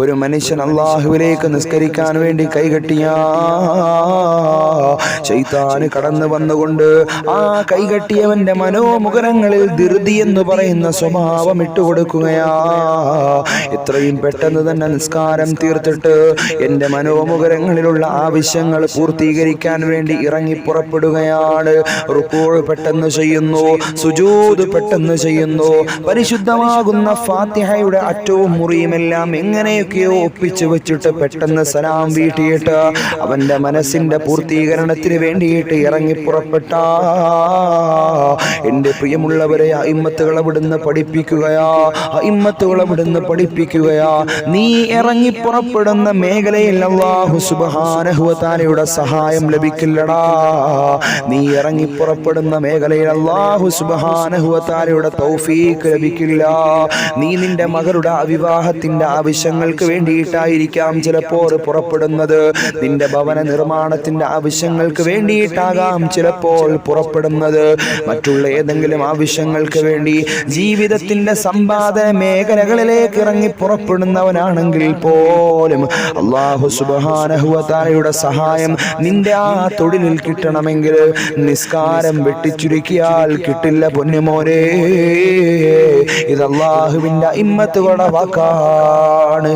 ഒരു മനുഷ്യൻ അല്ലാഹുവിലേക്ക് നിസ്കരിക്കാൻ വേണ്ടി കൈകെട്ടിയ ശൈത്താന് കടന്നു വന്നുകൊണ്ട് ആ കൈകെട്ടിയവന്റെ മനോമുഖരങ്ങളിൽ ധൃതി എന്ന് പറയുന്ന സ്വഭാവം ഇട്ടുകൊടുക്കുകയാ. എത്രയും പെട്ടെന്ന് തന്നെ നിസ്കാരം തീർത്തിട്ട് എന്റെ മനോമുഖരങ്ങളിലുള്ള ആവശ്യങ്ങൾ പൂർത്തീകരിക്കാൻ വേണ്ടി ഇറങ്ങി പുറപ്പെടുകയാണ്. റുകൂഅ് പെട്ടെന്ന് ചെയ്യുന്നു, സുജൂദ് പെട്ടെന്ന് ചെയ്യുന്നു, പരിശുദ്ധമാകുന്ന ഫാത്തിഹയുടെ അറ്റവും മുറിയുമെല്ലാം എങ്ങനെയൊക്കെയോ ഒപ്പിച്ചു വെച്ചിട്ട് പെട്ടെന്ന് സലാം വീട്ടിയിട്ട് അവന്റെ മനസ്സിന്റെ പൂർത്തീകരണത്തിന് വേണ്ടിയിട്ട് ഇറങ്ങി പുറപ്പെട്ട എന്റെ പ്രിയമുള്ളവരെ, അയിമ്മത്തുകൾ അവിടുന്ന് പഠിപ്പിക്കുകയാ, അയിമ്മത്തുകൾ അവിടുന്ന് പഠിപ്പിക്കുകയാ, നീ ഇറങ്ങി പുറപ്പെടുന്ന മേഖലയിൽ അല്ലാഹു സുബ്ഹാനഹു വ തആലയുടെ സഹായം ലഭിക്കില്ലടാ. നീ ഇറങ്ങി പുറപ്പെടുന്ന മേഖലയിൽ അല്ലാഹു സുബ്ഹാനഹു വ തആലയുടെ തൗഫീഖ് ലഭിക്കില്ല. നീ നിന്റെ മകളുടെ അവിവാഹത്തിന്റെ ആവശ്യങ്ങൾക്ക് വേണ്ടിയിട്ടായിരിക്കാം ചിലപ്പോൾ പുറപ്പെടുന്നത്. നിന്റെ ഭവന നിർമ്മാണത്തിന്റെ ആവശ്യങ്ങൾക്ക് വേണ്ടിയിട്ടാകാം ചിലപ്പോൾ പുറപ്പെടുന്നത്. മറ്റുള്ള ഏതെങ്കിലും ആവശ്യങ്ങൾക്ക് വേണ്ടി ജീവിതത്തിന്റെ സമ്പാദന മേഖലകളിലേക്ക് ഇറങ്ങി പുറപ്പെടുന്നവനാണെങ്കിൽ പോലും അല്ലാഹു സുബ്ഹാനഹു വ തആലയുടെ സഹായം നിന്റെ ആ തൊഴിലിൽ കിട്ടണമെങ്കിൽ നിസ്കാരം വെട്ടിച്ചുരുക്കിയാൽ കിട്ടില്ല പൊന്നുമോനെ. ഇത് അല്ലാഹുവിന്റെ ഇമ്മത്തുകളുടെ വാക്കാണ്.